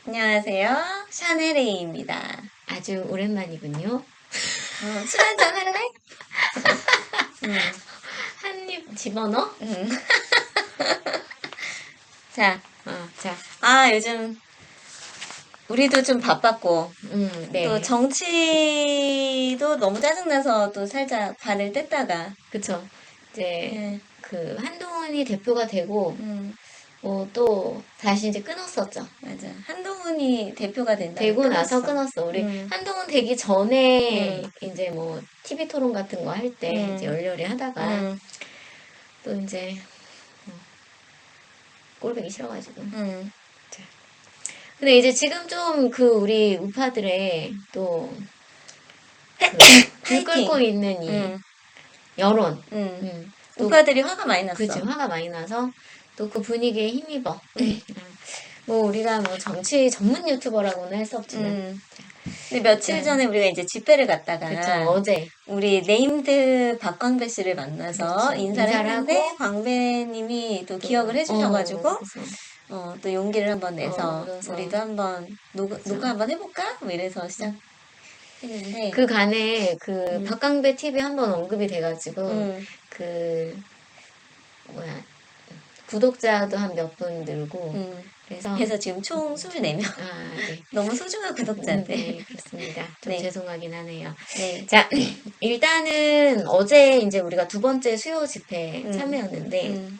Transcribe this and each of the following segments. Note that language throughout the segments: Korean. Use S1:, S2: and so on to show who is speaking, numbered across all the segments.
S1: 안녕하세요. 샤넬레이입니다.
S2: 아주 오랜만이군요.
S1: 술 한잔 할래?
S2: 한 입 집어넣어?
S1: 자,
S2: 자,
S1: 요즘 우리도 좀 바빴고,
S2: 네.
S1: 또 정치도 너무 짜증나서 또 살짝 발을 뗐다가,
S2: 그쵸. 이제,
S1: 네.
S2: 그, 한동훈이 대표가 되고,
S1: 음,
S2: 또, 다시 이제 끊었었죠.
S1: 맞아. 한동훈이 대표가 된다.
S2: 되고 나서 끊었어. 우리 한동훈 되기 전에, 이제 뭐, TV 토론 같은 거 할 때, 이제 열렬히 하다가, 또 이제, 꼴보기 싫어가지고. 자. 근데 이제 지금 좀 그, 우리 우파들의 또, 불 끓고 있는 이 여론. 또
S1: 우파들이 화가 많이 났어.
S2: 그치, 화가 많이 나서 또 그 분위기에 힘입어. 뭐 우리가 뭐 정치 전문 유튜버라고는 할 수 없지만.
S1: 근데 며칠 전에 우리가 이제 집회를 갔다가
S2: 그쵸, 어제.
S1: 우리 네임드 박광배 씨를 만나서
S2: 그쵸,
S1: 인사를 했는데
S2: 하고,
S1: 광배님이 또 기억을 해주셔가지고
S2: 그래서,
S1: 또 용기를 한번 내서
S2: 그래서.
S1: 우리도 한번 녹화 한번 해볼까? 뭐 이래서 시작했는데
S2: 그 간에 그 박광배 TV 한번 언급이 돼가지고 그 뭐야 구독자도 한 몇 분 늘고
S1: 그래서 지금 총 24명.
S2: 네.
S1: 너무 소중한 구독자인데.
S2: 네, 그렇습니다. 좀
S1: 네.
S2: 죄송하긴 하네요.
S1: 네.
S2: 자, 일단은 어제 이제 우리가 두 번째 수요 집회 참여였는데,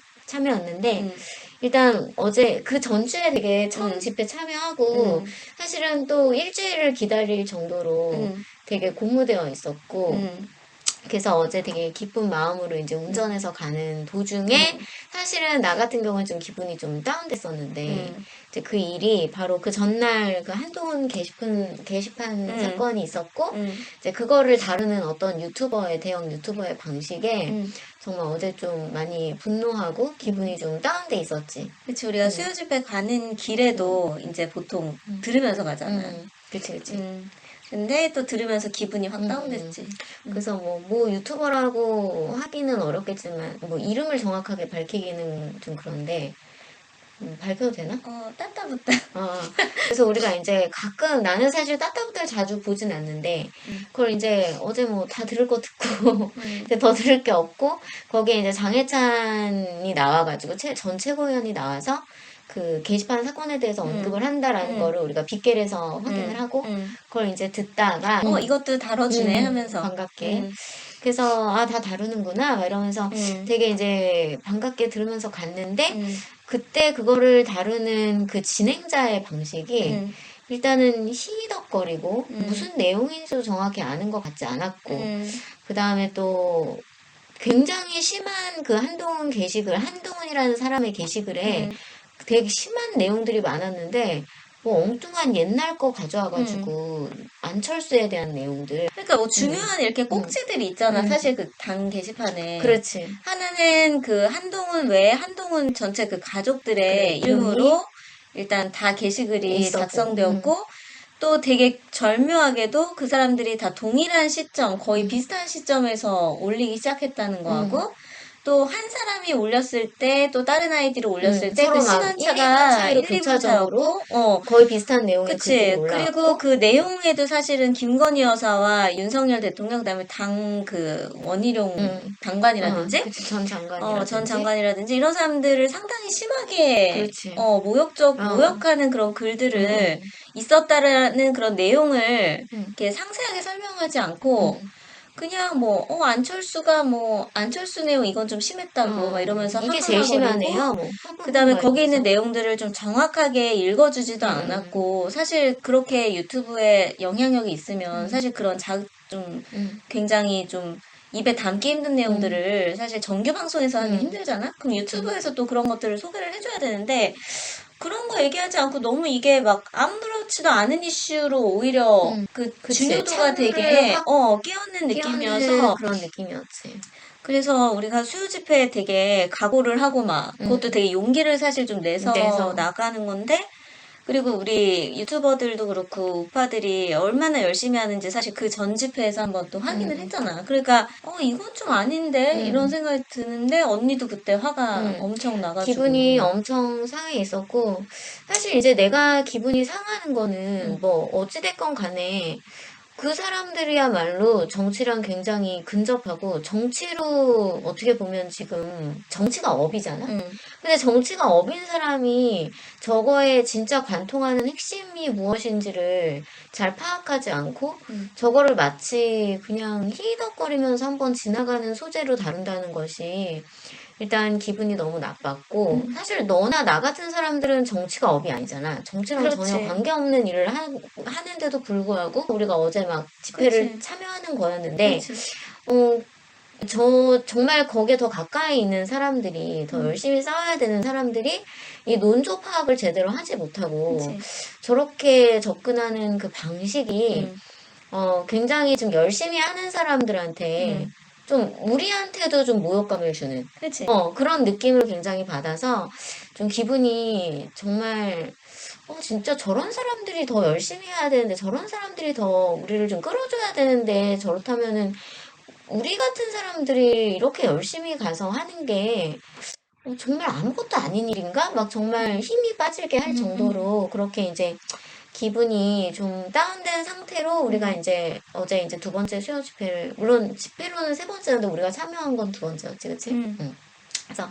S2: 일단 어제 그 전주에 되게 처음 집회 참여하고, 사실은 또 일주일을 기다릴 정도로 되게 고무되어 있었고, 그래서 어제 되게 기쁜 마음으로 이제 운전해서 가는 도중에 사실은 나 같은 경우는 좀 기분이 좀 다운됐었는데 이제 그 일이 바로 그 전날 그 한동훈 게시판 사건이 있었고 이제 그거를 다루는 어떤 대형 유튜버의 방식에 정말 어제 좀 많이 분노하고 기분이 좀 다운돼 있었지.
S1: 그치, 우리가 수요 집회 가는 길에도 이제 보통 들으면서 가잖아.
S2: 그치.
S1: 근데 또 들으면서 기분이 확 다운됐지.
S2: 그래서 뭐 유튜버라고 하기는 어렵겠지만 뭐 이름을 정확하게 밝히기는 좀 그런데 밝혀도 되나?
S1: 따따붙다.
S2: 그래서 우리가 이제 가끔 나는 사실 따따붙다를 자주 보진 않는데 그걸 이제 어제 뭐 다 들을 거 듣고 이제 더 들을 게 없고 거기에 이제 장해찬이 나와가지고 전 최고위원이 나와서 그 게시판 사건에 대해서 언급을 한다라는 거를 우리가 빗결에서 확인을 하고 그걸 이제 듣다가
S1: 이것도 다뤄주네 하면서
S2: 반갑게 그래서 다 다루는구나 막 이러면서 되게 이제 반갑게 들으면서 갔는데 그때 그거를 다루는 그 진행자의 방식이 일단은 희덕거리고 무슨 내용인지도 정확히 아는 것 같지 않았고 그 다음에 또 굉장히 심한 그 한동훈이라는 사람의 게시글에 되게 심한 내용들이 많았는데 뭐 엉뚱한 옛날 거 가져와가지고 안철수에 대한 내용들.
S1: 그러니까 뭐 중요한 이렇게 꼭지들이 있잖아. 사실 그 당 게시판에.
S2: 그렇지.
S1: 하나는 그 한동훈 외에 한동훈 전체 그 가족들의
S2: 그래,
S1: 이름으로 일단 다 게시글이
S2: 있었고.
S1: 작성되었고 또 되게 절묘하게도 그 사람들이 다 동일한 시점, 거의 비슷한 시점에서 올리기 시작했다는 거하고 또 한 사람이 올렸을 때 또 다른 아이디로 올렸을 때 그
S2: 서로 막
S1: 시간차가
S2: 1, 2분
S1: 1, 2분
S2: 차이로
S1: 차였고
S2: 거의 비슷한 내용의
S1: 그치.
S2: 글들이 올라왔고
S1: 그리고 그 내용에도 사실은 김건희 여사와 윤석열 대통령, 그다음에 당 그 원희룡 장관이라든지,
S2: 그치, 전 장관이라든지
S1: 전 장관이라든지 이런 사람들을 상당히 심하게
S2: 그렇지.
S1: 모욕하는 그런 글들을 있었다라는 그런 내용을 이렇게 상세하게 설명하지 않고. 그냥 안철수 내용 이건 좀 심했다고 막 이러면서
S2: 이게 제일 심하네요.
S1: 그 다음에 거기 있는 내용들을 좀 정확하게 읽어주지도 않았고 사실 그렇게 유튜브에 영향력이 있으면 사실 그런 좀 굉장히 좀 입에 담기 힘든 내용들을 사실 정규 방송에서 하기 힘들잖아? 그럼 유튜브에서 또 그런 것들을 소개를 해줘야 되는데 그런 거 얘기하지 않고 너무 이게 막 아무렇지도 않은 이슈로 오히려 그 중요도가 되게 끼얹는 느낌이어서
S2: 그런 느낌이었지.
S1: 그래서 우리가 수요 집회에 되게 각오를 하고 막 그것도 되게 용기를 사실 좀 내서 나가는 건데 그리고 우리 유튜버들도 그렇고 우파들이 얼마나 열심히 하는지 사실 그 전 집회에서 한번 또 확인을 했잖아. 그러니까 이건 좀 아닌데 이런 생각이 드는데 언니도 그때 화가 엄청 나가지고
S2: 기분이 엄청 상해 있었고, 사실 이제 내가 기분이 상하는 거는 뭐 어찌됐건 간에 그 사람들이야말로 정치랑 굉장히 근접하고, 정치로 어떻게 보면 지금 정치가 업이잖아? 근데 정치가 업인 사람이 저거에 진짜 관통하는 핵심이 무엇인지를 잘 파악하지 않고, 저거를 마치 그냥 히덕거리면서 한번 지나가는 소재로 다룬다는 것이 일단 기분이 너무 나빴고, 사실 너나 나 같은 사람들은 정치가 업이 아니잖아. 정치랑 전혀
S1: 그렇지.
S2: 관계없는 일을 하는데도 불구하고 우리가 어제 막 집회를
S1: 그치.
S2: 참여하는 거였는데,
S1: 그렇지.
S2: 어, 정말 거기에 더 가까이 있는 사람들이, 더 열심히 싸워야 되는 사람들이 이 논조 파악을 제대로 하지 못하고
S1: 그치.
S2: 저렇게 접근하는 그 방식이 굉장히 좀 열심히 하는 사람들한테 좀 우리한테도 좀 모욕감을 주는
S1: 그치.
S2: 그런 느낌을 굉장히 받아서 좀 기분이 정말 진짜 저런 사람들이 더 열심히 해야 되는데, 저런 사람들이 더 우리를 좀 끌어줘야 되는데, 저렇다면은 우리 같은 사람들이 이렇게 열심히 가서 하는 게 정말 아무것도 아닌 일인가? 막 정말 힘이 빠지게 할 정도로 그렇게 이제 기분이 좀 다운된 상태로 우리가 이제 어제 이제 두 번째 수요 집회를, 물론 집회로는 세 번째였는데 우리가 참여한 건 두 번째였지, 그치? 응. 그래서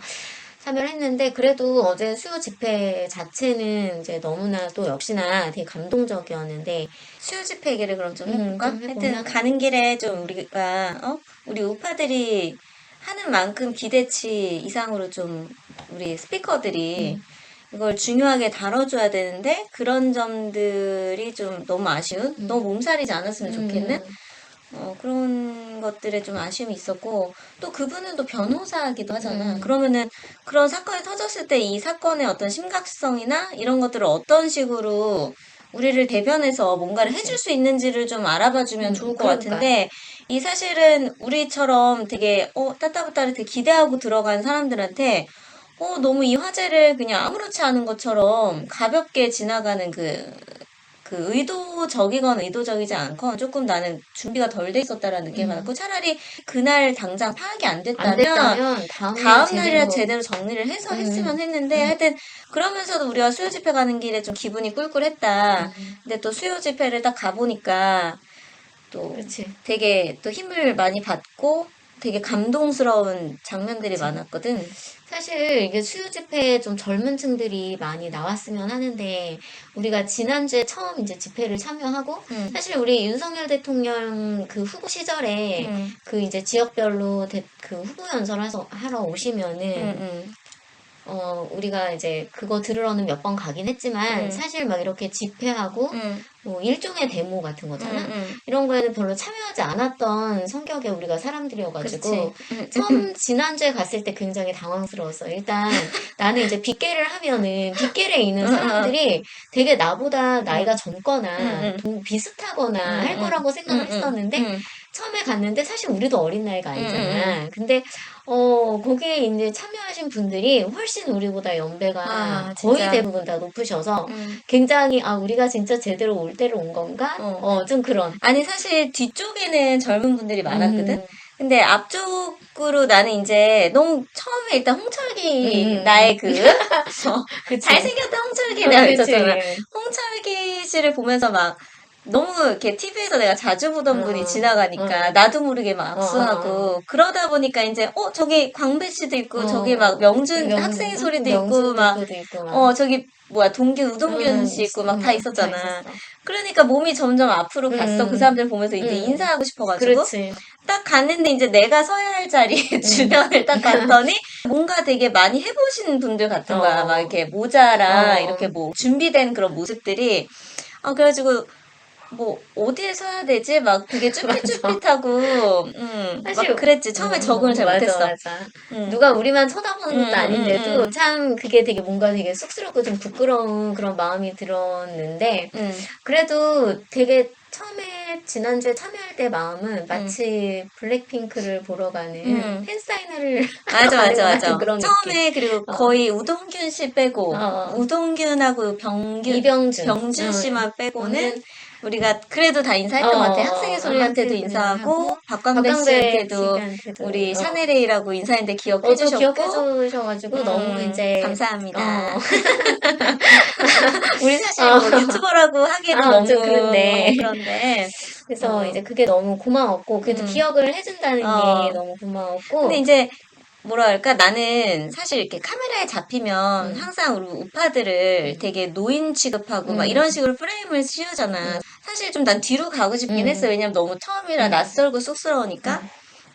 S2: 참여를 했는데, 그래도 어제 수요 집회 자체는 이제 너무나 또 역시나 되게 감동적이었는데,
S1: 수요 집회 얘기를 그럼 좀 해볼까?
S2: 좀
S1: 하여튼
S2: 해보면,
S1: 가는 길에 좀 우리가 우리 우파들이 하는 만큼 기대치 이상으로 좀 우리 스피커들이 이걸 중요하게 다뤄줘야 되는데 그런 점들이 좀 너무 아쉬운, 너무 몸살이지 않았으면 좋겠는 그런 것들에 좀 아쉬움이 있었고, 또 그분은 또 변호사기도 하잖아. 그러면은 그런 사건이 터졌을 때 이 사건의 어떤 심각성이나 이런 것들을 어떤 식으로 우리를 대변해서 뭔가를 해줄 수 있는지를 좀 알아봐주면 좋을 것
S2: 그러니까.
S1: 같은데, 이 사실은 우리처럼 되게 따따부따를 되게 기대하고 들어간 사람들한테 너무 이 화제를 그냥 아무렇지 않은 것처럼 가볍게 지나가는 그 의도적이건 의도적이지 않건 조금 나는 준비가 덜 돼 있었다라는 느낌을 받았고, 차라리 그날 당장 파악이 안
S2: 안
S1: 됐다면
S2: 됐다면 다음날
S1: 다음 날이라 제대로 정리를 해서 했으면 했는데, 하여튼 그러면서도 우리가 수요 집회 가는 길에 좀 기분이 꿀꿀했다. 근데 또 수요 집회를 딱 가보니까 또
S2: 그렇지.
S1: 되게 또 힘을 많이 받고 되게 감동스러운 장면들이 많았거든.
S2: 사실 이게 수요 집회에 좀 젊은 층들이 많이 나왔으면 하는데, 우리가 지난주에 처음 이제 집회를 참여하고, 사실 우리 윤석열 대통령 그 후보 시절에 그 이제 지역별로 그 후보 하러 오시면은 우리가 이제 그거 들으러는 몇 번 가긴 했지만, 사실 막 이렇게 집회하고, 뭐 일종의 데모 같은 거잖아? 이런 거에는 별로 참여하지 않았던 성격의 우리가 사람들이어가지고, 처음 지난주에 갔을 때 굉장히 당황스러웠어. 일단 나는 이제 빗개를 하면은 빗개에 있는 사람들이 되게 나보다 나이가 젊거나 비슷하거나 할 거라고 생각을 했었는데, 처음에 갔는데 사실 우리도 어린 나이가 아니잖아. 근데 거기에 이제 참여하신 분들이 훨씬 우리보다 연배가 거의
S1: 진짜.
S2: 대부분 다 높으셔서 굉장히 우리가 진짜 제대로 올 때로 온 건가? 좀 그런.
S1: 아니, 사실 뒤쪽에는 젊은 분들이 많았거든? 근데 앞쪽으로 나는 이제 너무 처음에 일단 홍철기 나의 잘생겼던 홍철기 내가
S2: 그치.
S1: 있었잖아. 홍철기 씨를 보면서 막 너무 이렇게 TV에서 내가 자주 보던 분이 지나가니까 나도 모르게 막 악수하고 그러다 보니까 이제 저기 광배 씨도 있고 저기 막 명준 학생의 소리도 있고 막 저기 뭐야 동기 우동균 씨 있고 막 다
S2: 다
S1: 있었잖아.
S2: 있었어.
S1: 그러니까 몸이 점점 앞으로 갔어. 그 사람들 보면서 이제 인사하고 싶어가지고
S2: 그렇지.
S1: 딱 갔는데 이제 내가 서야 할 자리 주변을 딱 갔더니 뭔가 되게 많이 해보신 분들 같은 거야. 막 이렇게 모자랑 이렇게 뭐 준비된 그런 모습들이 그래가지고 뭐 어디에 서야 되지? 막 되게 쭈삣쭈삣하고
S2: 사실
S1: 막 그랬지. 처음에 적응을 잘 못했어.
S2: 맞아. 누가 우리만 쳐다보는 것도 아닌데도 참 그게 되게 뭔가 되게 쑥스럽고 좀 부끄러운 그런 마음이 들었는데, 그래도 되게 처음에 지난주에 참여할 때 마음은 마치 블랙핑크를 보러 가는 팬사인회 참여를
S1: 맞아,
S2: 하는 것
S1: 맞아,
S2: 같은
S1: 맞아.
S2: 그런
S1: 처음에 그리고 거의 우동균 씨 빼고
S2: 어.
S1: 우동균하고 병준 씨만 빼고는 우리가 그래도 다 인사했던 것 같아. 학생의 소리한테도 인사하고 박광배 씨한테도 우리 샤넬에이라고 인사했는데 기억해
S2: 또 기억해
S1: 주셨고
S2: 주셔가지고 너무 이제
S1: 감사합니다. 우리 사실 뭐 유튜버라고 하기에는 너무
S2: 좀 그런데.
S1: 그런데
S2: 그래서 이제 그게 너무 고마웠고 그래도 기억을 해준다는 게 너무 고마웠고
S1: 근데 이제 뭐라 할까 나는 사실 이렇게 카메라에 잡히면 항상 우리 우파들을 되게 노인 취급하고 막 이런 식으로 프레임을 씌우잖아. 사실 좀 난 뒤로 가고 싶긴 했어. 왜냐면 너무 처음이라 낯설고 쑥스러우니까.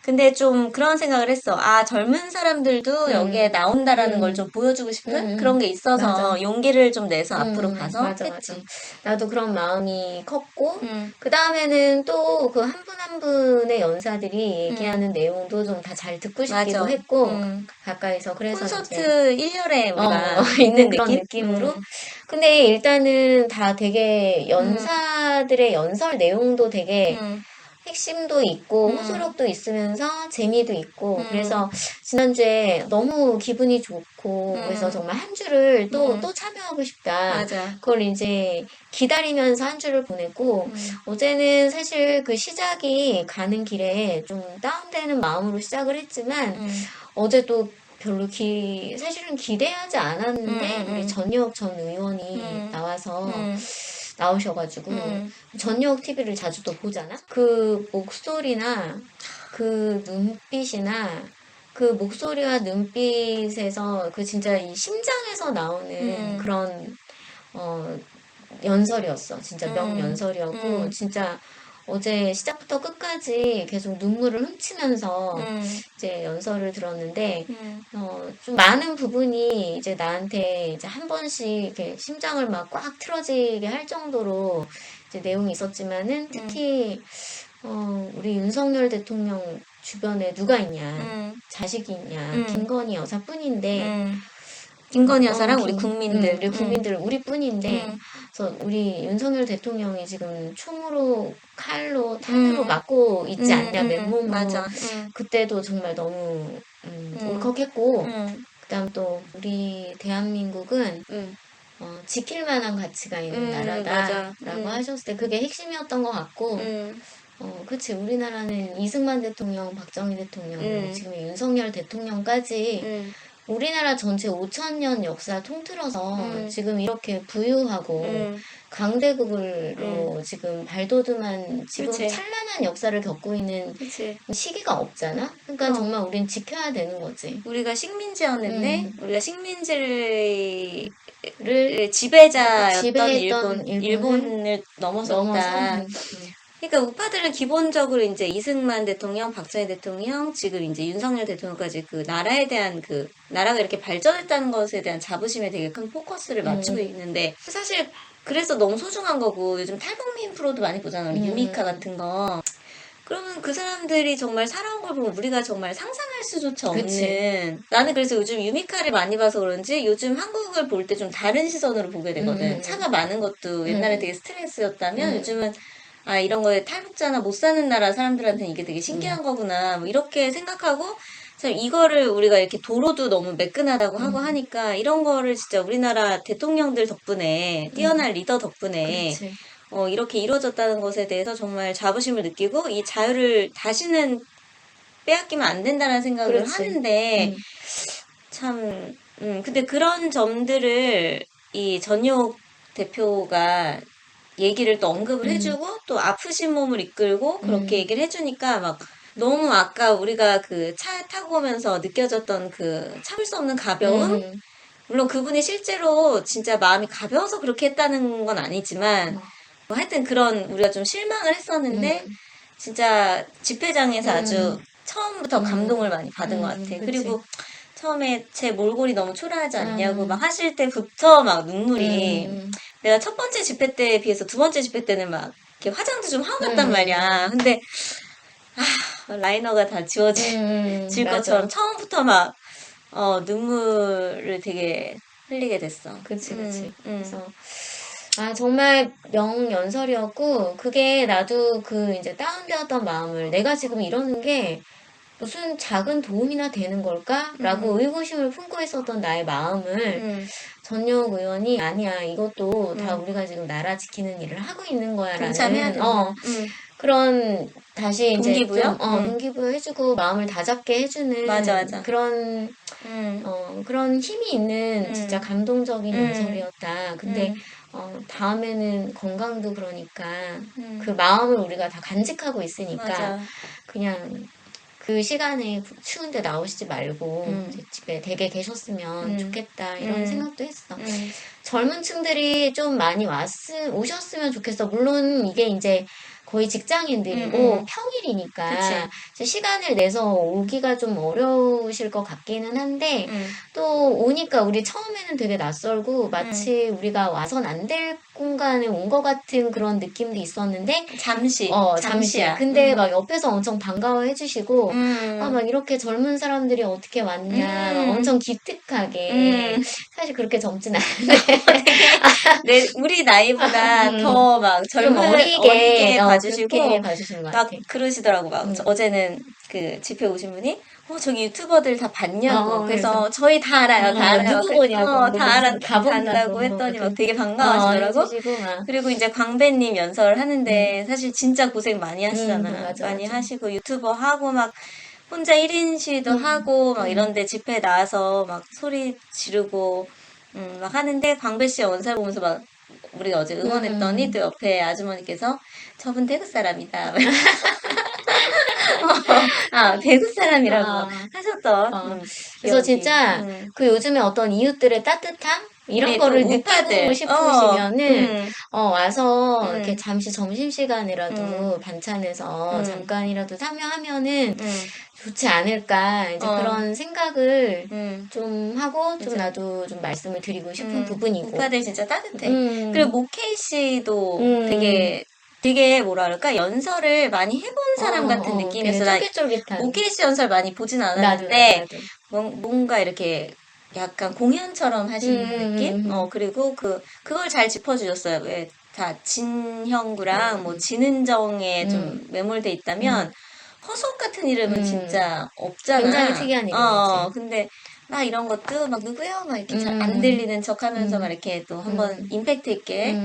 S1: 근데 좀 그런 생각을 했어. 아, 젊은 사람들도 여기에 나온다라는 걸 좀 보여주고 싶은 그런 게 있어서
S2: 맞아.
S1: 용기를 좀 내서 앞으로 가서
S2: 맞아.
S1: 했지.
S2: 나도 그런 마음이 컸고, 그 다음에는 또 그 한 분 한 분의 연사들이 얘기하는 내용도 좀 다 잘 듣고 싶기도
S1: 맞아.
S2: 했고, 가까이서. 그래서
S1: 콘서트
S2: 이제
S1: 1년에 우리가
S2: 있는 그런 느낌으로. 근데 일단은 다 되게 연사들의 연설 내용도 되게 핵심도 있고 호소력도 있으면서 재미도 있고 그래서 지난주에 너무 기분이 좋고 그래서 정말 한 주를 또 참여하고 싶다.
S1: 맞아.
S2: 그걸 이제 기다리면서 한 주를 보냈고 어제는 사실 그 시작이 가는 길에 좀 다운되는 마음으로 시작을 했지만 어제도 별로 사실은 기대하지 않았는데 우리 전유혁 전 의원이 나오셔가지고 전유혁 TV를 자주 또 보잖아. 그 목소리나 그 눈빛이나 그 목소리와 눈빛에서 그 진짜 이 심장에서 나오는 그런 연설이었어. 진짜 명연설이었고 진짜 어제 시작부터 끝까지 계속 눈물을 훔치면서 이제 연설을 들었는데 좀 많은 부분이 이제 나한테 이제 한 번씩 이렇게 심장을 막 꽉 틀어지게 할 정도로 이제 내용이 있었지만은 특히 우리 윤석열 대통령 주변에 누가 있냐, 자식이 있냐, 김건희 여사뿐인데
S1: 김건희 여사랑 우리 국민들.
S2: 우리 국민들, 우리뿐인데, 그래서 우리 윤석열 대통령이 지금 총으로, 칼로, 탄으로 맞고 있지 않냐, 맨몸으로.
S1: 맞아.
S2: 그때도 정말 너무, 울컥했고, 그다음 또, 우리 대한민국은, 지킬 만한 가치가 있는 나라다라고 하셨을 때 그게 핵심이었던 것 같고, 그치. 우리나라는 이승만 대통령, 박정희 대통령, 지금 윤석열 대통령까지 우리나라 전체 5,000년 역사 통틀어서 지금 이렇게 부유하고 강대국으로 지금 발돋움한 지금
S1: 그치.
S2: 찬란한 역사를 겪고 있는
S1: 그치.
S2: 시기가 없잖아? 그러니까 정말 우린 지켜야 되는 거지.
S1: 우리가 식민지였는데 우리가 식민지를 지배자였던
S2: 지배했던
S1: 일본을 넘어섰다. 그러니까 우파들은 기본적으로 이제 이승만 대통령, 박정희 대통령, 지금 이제 윤석열 대통령까지 그 나라에 대한 그 나라가 이렇게 발전했다는 것에 대한 자부심에 되게 큰 포커스를 맞추고 있는데 사실 그래서 너무 소중한 거고 요즘 탈북민 프로도 많이 보잖아. 우리 유미카 같은 거. 그러면 그 사람들이 정말 살아온 걸 보면 우리가 정말 상상할 수조차 없는.
S2: 그치.
S1: 나는 그래서 요즘 유미카를 많이 봐서 그런지 요즘 한국을 볼 때 좀 다른 시선으로 보게 되거든. 차가 많은 것도 옛날에 되게 스트레스였다면 요즘은 아 이런 거에 탈북자나 못 사는 나라 사람들한테는 이게 되게 신기한 거구나 뭐 이렇게 생각하고 참 이거를 우리가 이렇게 도로도 너무 매끈하다고 하고 하니까 이런 거를 진짜 우리나라 대통령들 덕분에 뛰어난 리더 덕분에
S2: 그렇지.
S1: 이렇게 이루어졌다는 것에 대해서 정말 자부심을 느끼고 이 자유를 다시는 빼앗기면 안 된다는 생각을
S2: 그렇지.
S1: 하는데 참 근데 그런 점들을 이 전용 대표가 얘기를 또 언급을 해주고 또 아프신 몸을 이끌고 그렇게 얘기를 해주니까 막 너무 아까 우리가 그 차 타고 오면서 느껴졌던 그 참을 수 없는 가벼움 물론 그분이 실제로 진짜 마음이 가벼워서 그렇게 했다는 건 아니지만 뭐 하여튼 그런 우리가 좀 실망을 했었는데 진짜 집회장에서 아주 처음부터 감동을 많이 받은 것 같아. 그리고 처음에 제 몰골이 너무 초라하지 않냐고 막 하실 때부터 막 눈물이 내가 첫 번째 집회 때에 비해서 두 번째 집회 때는 막 이렇게 화장도 좀 하고 갔단 말이야. 근데 라이너가 다 지워질 것처럼 처음부터 막 눈물을 되게 흘리게 됐어.
S2: 그치. 그래서 정말 명연설이었고 그게 나도 그 이제 다운되었던 마음을 내가 지금 이러는 게 무슨 작은 도움이나 되는 걸까라고 의구심을 품고 있었던 나의 마음을 전역 의원이 아니야, 이것도 다 우리가 지금 나라 지키는 일을 하고 있는
S1: 동참해야
S2: 거야라는
S1: 된다.
S2: 그런 다시 이제
S1: 동기부여?
S2: 좀 동기부여 해주고 마음을 다잡게 해주는
S1: 맞아.
S2: 그런 그런 힘이 있는 진짜 감동적인 연설이었다. 근데 다음에는 건강도 그러니까 그 마음을 우리가 다 간직하고 있으니까
S1: 맞아.
S2: 그냥 그 시간에 추운데 나오시지 말고 이제 집에 댁에 계셨으면 좋겠다 이런 생각도 했어. 젊은 층들이 좀 많이 오셨으면 좋겠어. 물론 이게 이제 거의 직장인들이고 평일이니까
S1: 그치.
S2: 시간을 내서 오기가 좀 어려우실 것 같기는 한데 또 오니까 우리 처음에는 되게 낯설고 마치 우리가 와선 안 될 공간에 온 것 같은 그런 느낌도 있었는데
S1: 잠시.
S2: 잠시야. 근데 막 옆에서 엄청 반가워해 주시고 막 이렇게 젊은 사람들이 어떻게 왔냐 막 엄청 기특하게 사실 그렇게 젊진 않은데
S1: 우리 나이보다 더 막
S2: 좀
S1: 어리게 봐주시고
S2: 그렇게 봐주시는 것
S1: 막
S2: 같아.
S1: 그러시더라고. 막 어제는 그 집회 오신 분이 저기 유튜버들 다 봤냐고. 그래서 저희 다 알아요. 다 알아요.
S2: 누구 보냐고.
S1: 다 알아.
S2: 다 본다고.
S1: 안다고 했더니 막 되게
S2: 어,
S1: 반가워하시더라고.
S2: 해주시고 막.
S1: 그리고 이제 광배님 연설 하는데 사실 진짜 고생 많이 하시잖아.
S2: 맞아,
S1: 많이
S2: 맞아.
S1: 하시고 유튜버 하고 막 혼자 1인 시위도 하고 막 이런데 집회 나와서 막 소리 지르고 막 하는데 광배 씨 연설 보면서 막 우리 어제 응원했더니 또 옆에 아주머니께서 저분 대구 사람이다. 대구 사람이라고 하셨던.
S2: 그래서
S1: 기억이.
S2: 진짜 그 요즘에 어떤 이웃들의 따뜻함? 이런
S1: 네,
S2: 거를
S1: 또
S2: 느끼고
S1: 우파들.
S2: 싶으시면은, 와서 이렇게 잠시 점심시간이라도
S1: 음.
S2: 반찬에서 잠깐이라도 참여하면은 좋지 않을까. 이제 그런 생각을 좀 하고, 좀 나도 좀 말씀을 드리고 싶은 부분이고.
S1: 우파들 진짜 따뜻해. 그리고 모케이 씨도 되게 뭐라 그럴까 연설을 많이 해본 사람 같은 느낌이었어. 나
S2: 되게 쫄깃쫄깃한.
S1: 모케이 씨 연설 많이 보진 않았는데 뭔가 이렇게 약간 공연처럼 하시는 느낌? 그리고 그걸 잘 짚어주셨어요. 왜 다 진형구랑 뭐 진은정에 좀 매몰돼 있다면 허수옥 같은 이름은 진짜 없잖아.
S2: 굉장히 특이한 이름이지.
S1: 근데 막 이런 것도 막 누구요? 막 이렇게 잘 안 들리는 척 하면서 막 이렇게 또 한번 임팩트 있게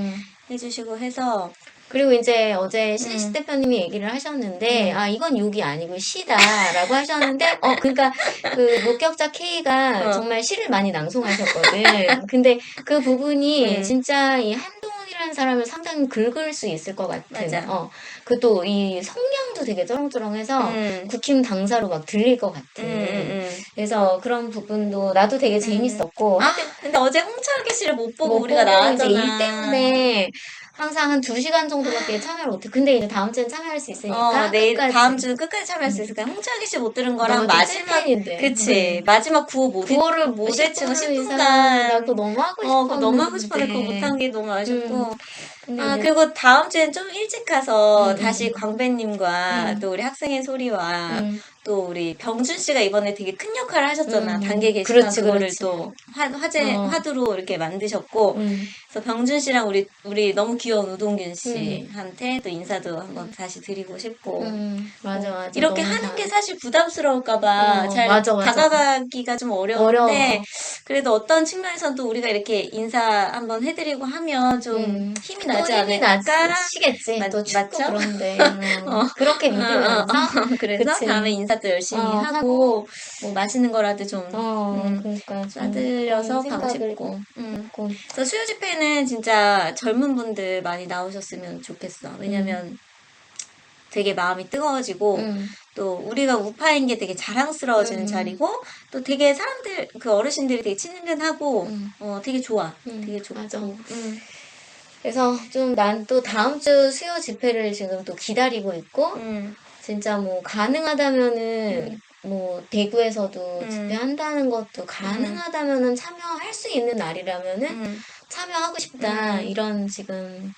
S1: 해주시고 해서
S2: 그리고 이제 어제 신혜식 대표님이 얘기를 하셨는데, 이건 욕이 아니고 시다라고 하셨는데, 그러니까 그 목격자 K가 정말 시를 많이 낭송하셨거든. 근데 그 부분이 진짜 이 한동훈이라는 사람을 상당히 긁을 수 있을 것 같은.
S1: 맞아.
S2: 그 또 이 성량도 되게 쩌렁쩌렁해서 국힘 당사로 막 들릴 것 같은. 그래서 그런 부분도 나도 되게 재밌었고.
S1: 근데 어제 홍철기 씨를 못 보고
S2: 못
S1: 우리가
S2: 보고 이제
S1: 나왔잖아.
S2: 일 때문에 항상 한 2시간 정도밖에 참여를 못해. 근데 이제 다음 주엔 참여할 수 있으니까
S1: 내일
S2: 끝까지.
S1: 다음 주 끝까지 참여할 수 있을까? 홍철기 씨 못 들은 거랑
S2: 너무
S1: 마지막
S2: 찐팬인데.
S1: 그치 마지막 구호 못
S2: 구호를
S1: 못 외치고 10분간
S2: 나 그거 너무 하고
S1: 그거 너무 하고
S2: 싶었는데.
S1: 싶었는데 그거 못한 게 너무 아쉽고
S2: 근데 이제
S1: 그리고 다음 주엔 좀 일찍 가서 다시 광배님과 또 우리 학생의 소리와 또 우리 병준 씨가 이번에 되게 큰 역할을 하셨잖아. 단계 게시판
S2: 그렇지,
S1: 그거를
S2: 그렇지.
S1: 또 화두로 이렇게 만드셨고 그래서 병준 씨랑 우리 너무 귀여운 우동균 씨한테 또 인사도 한번 다시 드리고 싶고
S2: 맞아.
S1: 이렇게
S2: 너무
S1: 하는 게 사실 부담스러울까봐 잘
S2: 맞아.
S1: 다가가기가 좀 어려운데
S2: 어려워.
S1: 그래도 어떤 측면에서는 또 우리가 이렇게 인사 한번 해드리고 하면 좀 힘이 나지
S2: 또 힘이
S1: 않을까?
S2: 나시겠지. 또 축구
S1: 맞죠?
S2: 그런데. 그렇게 믿으면서.
S1: 그래서
S2: 그치.
S1: 다음에 인사도 열심히 하고 뭐 맛있는 거라도 좀
S2: 그러니까 좀
S1: 싸들여서
S2: 그런
S1: 가고
S2: 생각을
S1: 싶고.
S2: 했고.
S1: 그래서 수요 집회는 진짜 젊은 분들 많이 나오셨으면 좋겠어. 왜냐면 되게 마음이 뜨거워지고 또 우리가 우파인 게 되게 자랑스러워지는 자리고 또 되게 사람들 그 어르신들이 되게 친근하고 되게 좋아. 되게 좋고.
S2: 맞아. 그래서 좀 난 또 다음 주 수요 집회를 지금 또 기다리고 있고 진짜 뭐 가능하다면은 뭐 대구에서도 집회한다는 것도 가능하다면은 참여할 수 있는 날이라면은 참여하고 싶다 이런 지금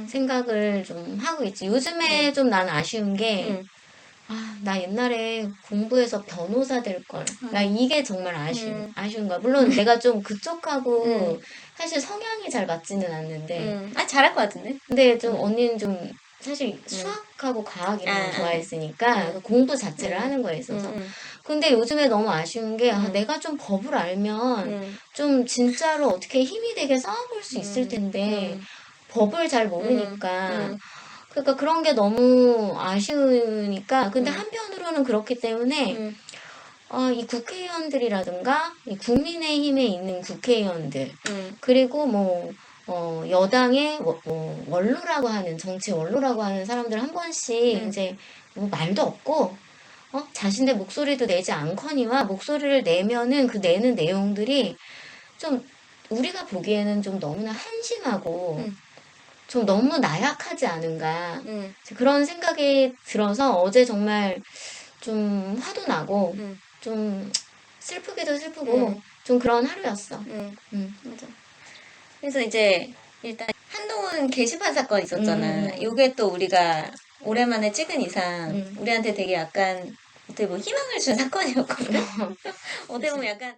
S2: 생각을 좀 하고 있지. 요즘에 좀 난 아쉬운 게 나 옛날에 공부해서 변호사 될 걸. 나 이게 정말 아쉬운 거야. 물론 내가 좀 그쪽하고 사실 성향이 잘 맞지는 않는데.
S1: 잘할 것 같은데?
S2: 근데 좀 언니는 좀 사실 수학하고 과학이랑
S1: 아,
S2: 좋아했으니까 그 공부 자체를 하는 거에 있어서. 근데 요즘에 너무 아쉬운 게 내가 좀 법을 알면 좀 진짜로 어떻게 힘이 되게 싸워볼 수 있을 텐데 법을 잘 모르니까 그러니까 그런 게 너무 아쉬우니까 근데 한편으로는 그렇기 때문에 이 국회의원들이라든가 이 국민의힘에 있는 국회의원들 그리고 뭐 여당의 원로라고 하는 정치 원로라고 하는 사람들 한 번씩 이제 뭐 말도 없고 자신의 목소리도 내지 않거니와 목소리를 내면은 그 내는 내용들이 좀 우리가 보기에는 좀 너무나 한심하고 좀 너무 나약하지 않은가 그런 생각이 들어서 어제 정말 좀 화도 나고 좀 슬프기도 슬프고 좀 그런 하루였어.
S1: 맞아. 그래서 이제 일단 한동훈 게시판 사건 있었잖아. 요게 또 우리가 오랜만에 찍은 이상 우리한테 되게 약간 어떻게 뭐 희망을 준 사건이었거든. 어떻게 보면 약간